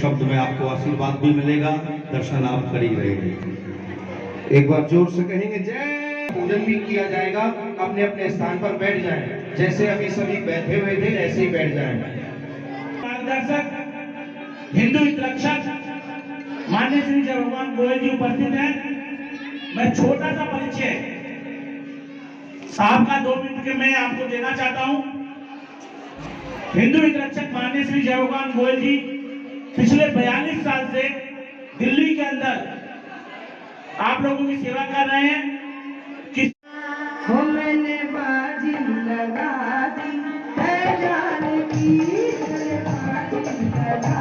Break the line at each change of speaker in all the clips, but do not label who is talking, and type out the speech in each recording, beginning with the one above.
शब्द में आपको आशीर्वाद भी मिलेगा, दर्शन आप कर ही रहेंगे। एक बार जोर से कहेंगे जय। पूजन भी किया जाएगा, अपने अपने स्थान पर बैठ जाएं, जैसे अभी सभी बैठे हुए थे ऐसे ही बैठ जाएं।
मार्गदर्शक हिंदू हित रक्षक माननीय श्री जय भगवान गोयल जी उपस्थित हैं। मैं छोटा सा परिचय साहब का 2 मिनट के मैं आपको देना चाहता हूं। हिंदू हित रक्षक माननीय श्री जय भगवान गोयल जी पिछले 42 साल से दिल्ली के अंदर आप लोगों की सेवा कर रहे हैं।
मैंने बाजी लगा दी है जान की लगा।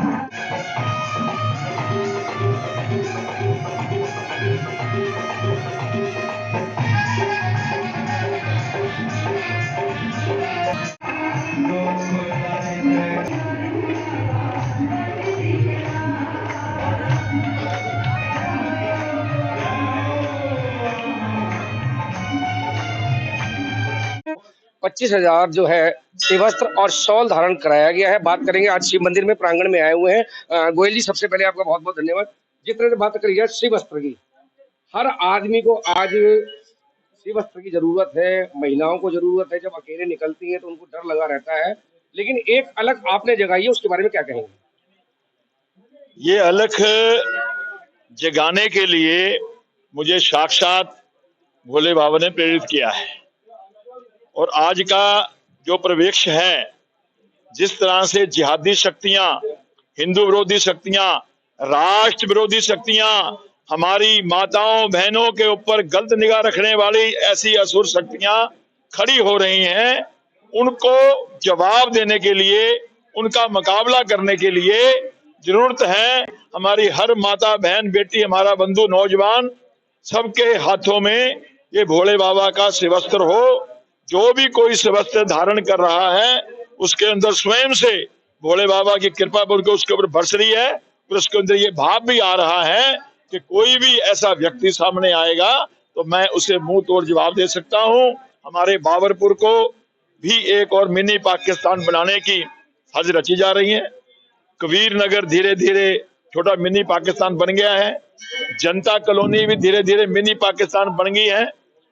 पच्चीस 25,000 जो है शिवस्त्र और शॉल धारण कराया गया है। बात करेंगे आज शिव मंदिर में प्रांगण में आए हुए हैं। गोयल जी, सबसे पहले आपका बहुत बहुत धन्यवाद। जिस तरह से बात करी है शिवस्त्र की, हर आदमी को आज शिवस्त्र की जरूरत है, महिलाओं को जरूरत है। जब अकेले निकलती है तो उनको डर लगा रहता है, लेकिन एक अलग आपने जगाई है, उसके बारे में क्या कहेंगे?
ये अलख जगाने के लिए मुझे साक्षात भोले बाबा ने प्रेरित किया है। और आज का जो परिवेश है, जिस तरह से जिहादी शक्तियां, हिंदू विरोधी शक्तियां, राष्ट्र विरोधी शक्तियां, हमारी माताओं बहनों के ऊपर गलत निगाह रखने वाली ऐसी असुर शक्तियां खड़ी हो रही हैं, उनको जवाब देने के लिए, उनका मुकाबला करने के लिए जरूरत है हमारी हर माता बहन बेटी, हमारा बंधु नौजवान, सबके हाथों में ये भोले बाबा का शिवस्त्र हो। जो भी कोई शिवस्त्र धारण कर रहा है उसके अंदर स्वयं से भोले बाबा की कृपा उनके उसके ऊपर बरस रही है। और उसके अंदर ये भाव भी आ रहा है कि कोई भी ऐसा व्यक्ति सामने आएगा तो मैं उसे मुंह तोड़ जवाब दे सकता हूँ। हमारे बाबरपुर को भी एक और मिनी पाकिस्तान बनाने की हज रची जा रही है। कबीर नगर धीरे धीरे छोटा मिनी पाकिस्तान बन गया है। जनता कॉलोनी भी धीरे धीरे मिनी पाकिस्तान बन गई है।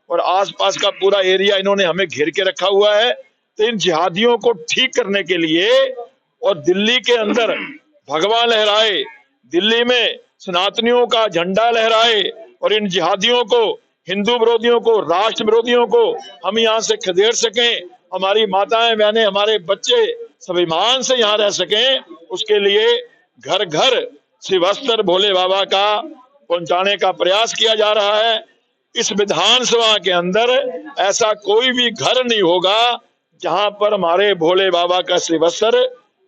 और आसपास का पूरा एरिया इन्होंने हमें घेर के रखा हुआ है। तो इन जिहादियों को ठीक करने के लिए और दिल्ली के अंदर भगवा लहराए, दिल्ली में सनातनियों का झंडा लहराए और इन जिहादियों को, हिंदू विरोधियों को, राष्ट्र विरोधियों को हम यहाँ से खदेड़ सकें, हमारी माताएं बहनें, हमारे बच्चे स्वाभिमान से यहाँ रह सकें, उसके लिए घर घर शिवस्त्र भोले बाबा का पहुंचाने का प्रयास किया जा रहा है। इस विधानसभा के अंदर ऐसा कोई भी घर नहीं होगा जहां पर हमारे भोले बाबा का शिवस्त्र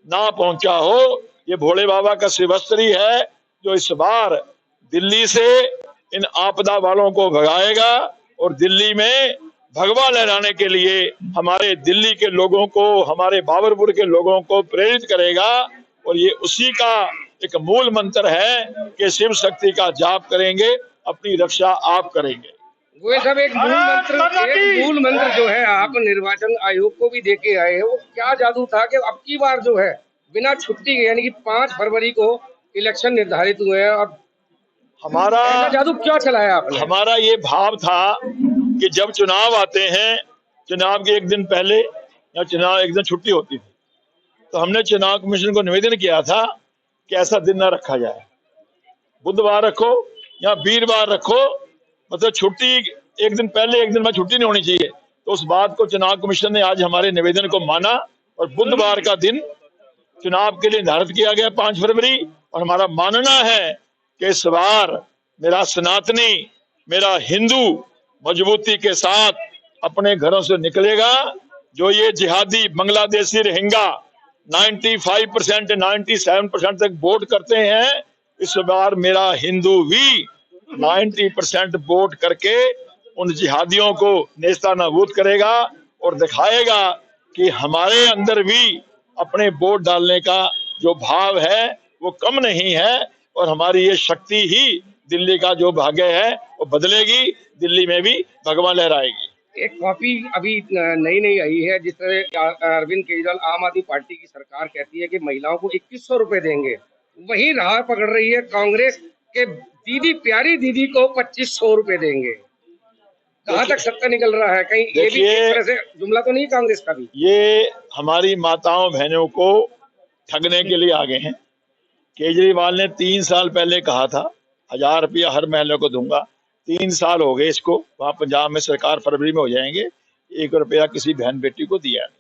ना पहुंचा हो। ये भोले बाबा का शिवस्त्र ही है जो इस बार दिल्ली से इन आपदा वालों को भगाएगा और दिल्ली में भगवा लहराने के लिए हमारे दिल्ली के लोगों को, हमारे बाबरपुर के लोगों को प्रेरित करेगा। और ये उसी का एक मूल मंत्र है कि शिव शक्ति का जाप करेंगे, अपनी रक्षा आप करेंगे।
गोयल साहब, एक मूल मंत्र जो है आप निर्वाचन आयोग को भी देके आए हैं, वो क्या जादू था कि अब की बार जो है बिना छुट्टी के, यानी कि 5 फरवरी को इलेक्शन निर्धारित हुए हैं, और
हमारा
जादू क्या चलाया आपने?
हमारा ये भाव था कि जब चुनाव आते हैं, चुनाव के एक दिन पहले या चुनाव एक दिन छुट्टी होती थी, तो हमने चुनाव कमीशन को निवेदन किया था कि ऐसा दिन ना रखा जाए, बुधवार रखो या वीरवार रखो, मतलब छुट्टी एक दिन पहले एक दिन में छुट्टी नहीं होनी चाहिए। तो उस बात को चुनाव कमीशन ने आज हमारे निवेदन को माना और बुधवार का दिन चुनाव के लिए निर्धारित किया गया 5 फरवरी। और हमारा मानना है कि इस बार मेरा सनातनी, मेरा हिंदू मजबूती के साथ अपने घरों से निकलेगा। जो ये जिहादी बांग्लादेशी रोहिंग्या 95% 97% तक वोट करते हैं, इस बार मेरा हिंदू भी 90% वोट करके उन जिहादियों को नेस्तनाबूद करेगा और दिखाएगा कि हमारे अंदर भी अपने वोट डालने का जो भाव है वो कम नहीं है। और हमारी ये शक्ति ही दिल्ली का जो भाग्य है वो बदलेगी, दिल्ली में भी भगवा लहराएगी।
एक कॉपी अभी नई आई है, जिस तरह अरविंद केजरीवाल आम आदमी पार्टी की सरकार कहती है कि महिलाओं को 2100 रुपए देंगे, वही राह पकड़ रही है कांग्रेस के दीदी, प्यारी दीदी को 2500 रुपए देंगे। कहाँ तक सत्ता निकल रहा है? कहीं ये भी एक तरह से जुमला तो नहीं कांग्रेस का भी?
ये हमारी माताओं बहनों को ठगने के लिए आ गए हैं। केजरीवाल ने 3 साल पहले कहा था 1000 रुपया हर महीने को दूंगा। 3 साल हो गए इसको, वहां पंजाब में सरकार फरवरी में हो जाएंगे, 1 रुपया किसी बहन बेटी को दिया नहीं।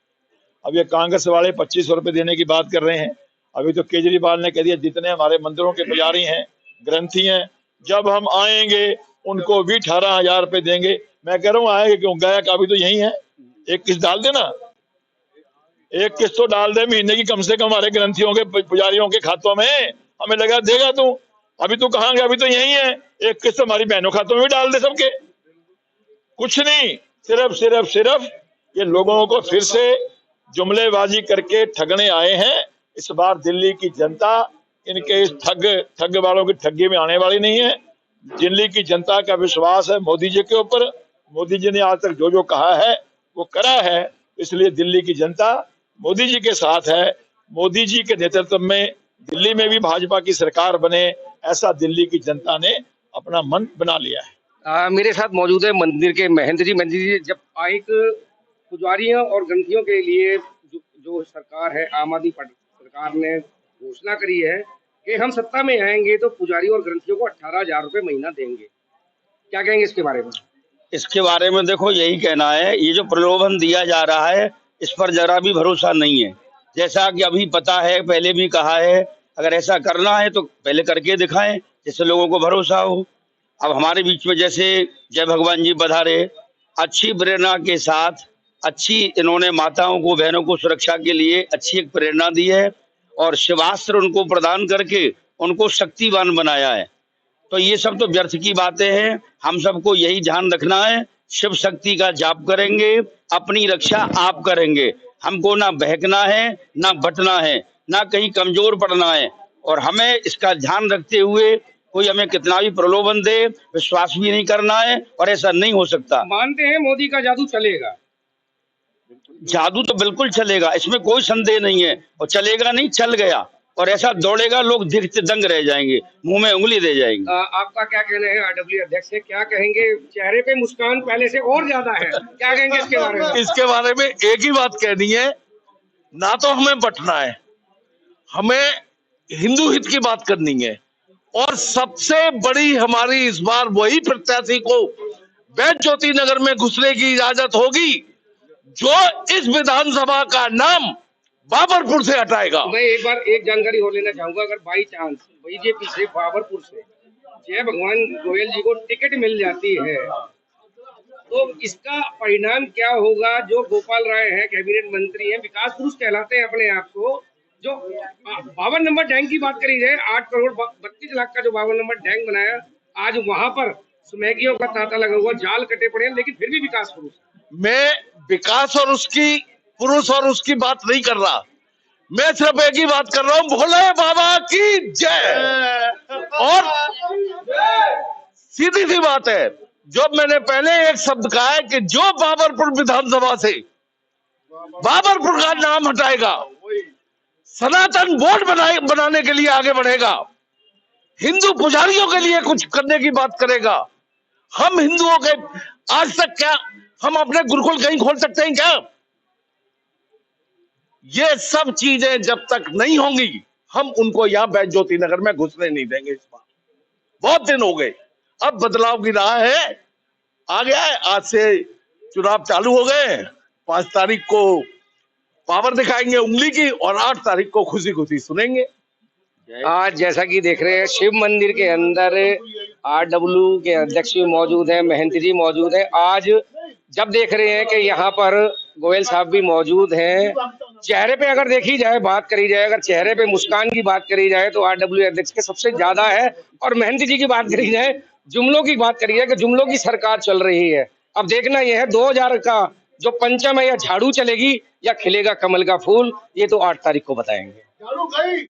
अब ये कांग्रेस वाले 2500 रुपए देने की बात कर रहे हैं। अभी तो केजरीवाल ने कह दिया जितने हमारे मंदिरों के पुजारी हैं, ग्रंथी हैं, जब हम आएंगे उनको भी 18,000 रुपए देंगे। मैं कह रहा हूँ आएंगे क्यों, गायक अभी तो यही है, एक किस्त डाल देना, एक किस्त तो डाल दे महीने की कम से कम हमारे ग्रंथियों के पुजारियों के खातों में, हमें लगा देगा तू। अभी तू कहाँ गया, अभी तो यही है, एक किस्त हमारी बहनों खातों में भी डाल दे सबके। कुछ नहीं, सिर्फ ये लोगों को फिर से जुमलेबाजी करके ठगने आए हैं। इस बार दिल्ली की जनता इनके इस ठग वालों की ठगी में आने वाली नहीं है। दिल्ली की जनता का विश्वास है मोदी जी के ऊपर। मोदी जी ने आज तक जो जो कहा है वो करा है, इसलिए दिल्ली की जनता मोदी जी के साथ है। मोदी जी के नेतृत्व में दिल्ली में भी भाजपा की सरकार बने, ऐसा दिल्ली की जनता ने अपना मन बना लिया है।
मेरे साथ मौजूद है मंदिर के महंत जी। जब एक पुजारियों और ग्रंथियों के लिए जो सरकार है, आम आदमी पार्टी सरकार ने घोषणा करी है कि हम सत्ता में आएंगे तो पुजारी और ग्रंथियों को 18,000 रुपए महीना देंगे, क्या कहेंगे इसके बारे में?
इसके बारे में देखो, यही कहना है, ये जो प्रलोभन दिया जा रहा है इस पर जरा भी भरोसा नहीं है। जैसा कि अभी पता है, पहले भी कहा है, अगर ऐसा करना है तो पहले करके दिखाएं जिससे लोगों को भरोसा हो। अब हमारे बीच में जैसे जय भगवान जी पधारे, अच्छी प्रेरणा के साथ, अच्छी इन्होंने माताओं को, बहनों को सुरक्षा के लिए अच्छी एक प्रेरणा दी है और शिवास्त्र उनको प्रदान करके उनको शक्तिवान बनाया है। तो ये सब तो व्यर्थ की बातें हैं। हम सबको यही ध्यान रखना है, शिव शक्ति का जाप करेंगे, अपनी रक्षा आप करेंगे। हमको ना बहकना है, ना बटना है, ना कहीं कमजोर पड़ना है। और हमें इसका ध्यान रखते हुए कोई हमें कितना भी प्रलोभन दे, विश्वास भी नहीं करना है, और ऐसा नहीं हो सकता।
मानते हैं मोदी का जादू चलेगा?
जादू तो बिल्कुल चलेगा, इसमें कोई संदेह नहीं है। और चलेगा नहीं, चल गया, और ऐसा दौड़ेगा लोग देखते दंग रह जाएंगे, मुंह में उंगली दे जाएंगे।
आपका क्या कहना है आरडब्ल्यू अध्यक्ष है, क्या कहेंगे? चेहरे पे मुस्कान पहले से और ज्यादा है, क्या कहेंगे इसके बारे में?
इसके बारे में एक ही बात कहनी है, ना तो हमें बटना है, हमें हिंदू हित की बात करनी है। और सबसे बड़ी हमारी इस बार वही प्रत्याशी को बैठ ज्योति नगर में घुसने की इजाजत होगी जो इस विधानसभा का नाम बाबरपुर से हटाएगा।
मैं एक बार एक जानकारी और लेना चाहूंगा, अगर बाई चांस बीजेपी से बाबरपुर से जय भगवान गोयल जी को टिकट मिल जाती है तो इसका परिणाम क्या होगा? जो गोपाल राय है, कैबिनेट मंत्री हैं, विकास पुरुष कहलाते हैं अपने आप को, जो 52 नंबर टैंक की बात करी है, 8 करोड़ 32 लाख का जो 52 नंबर टैंक बनाया, आज वहां पर सुमेगियों का तांता लगा हुआ, जाल कटे पड़े हैं, लेकिन फिर भी विकास पुरुष।
मैं विकास और उसकी पुरुष और उसकी बात नहीं कर रहा, मैं सिर्फ एक ही बात कर रहा हूं, भोले बाबा की जय। और सीधी सी बात है, जो मैंने पहले एक शब्द कहा है कि जो बाबरपुर विधानसभा से बाबरपुर का नाम हटाएगा, सनातन बोर्ड बनाने के लिए आगे बढ़ेगा, हिंदू पुजारियों के लिए कुछ करने की बात करेगा। हम हिंदुओं के आज तक क्या हम अपने गुरुकुल कहीं खोल सकते हैं क्या? ये सब चीजें जब तक नहीं होंगी, हम उनको यहाँ बैठ ज्योति नगर में घुसने नहीं देंगे। इस बार बहुत दिन हो गए, अब बदलाव की राह है, आ गया है। आज से चुनाव चालू हो गए, 5 तारीख को पावर दिखाएंगे उंगली की, और 8 तारीख को खुशी खुशी सुनेंगे।
आज जैसा कि देख रहे हैं शिव मंदिर के अंदर आरडब्ल्यू के अध्यक्ष भी मौजूद हैं, महंत जी मौजूद हैं। आज जब देख रहे हैं कि यहाँ पर गोयल साहब भी मौजूद हैं, चेहरे पे अगर देखी जाए, बात करी जाए, अगर चेहरे पे मुस्कान की बात करी जाए तो आरडब्ल्यू अध्यक्ष के सबसे ज्यादा है, और महंत जी की बात करी जाए, जुमलों की बात करी जाए कि जुमलों की सरकार चल रही है। अब देखना यह है 2000 का जो पंचम है, या झाड़ू चलेगी या खिलेगा कमल का फूल, ये तो 8 तारीख को बताएंगे।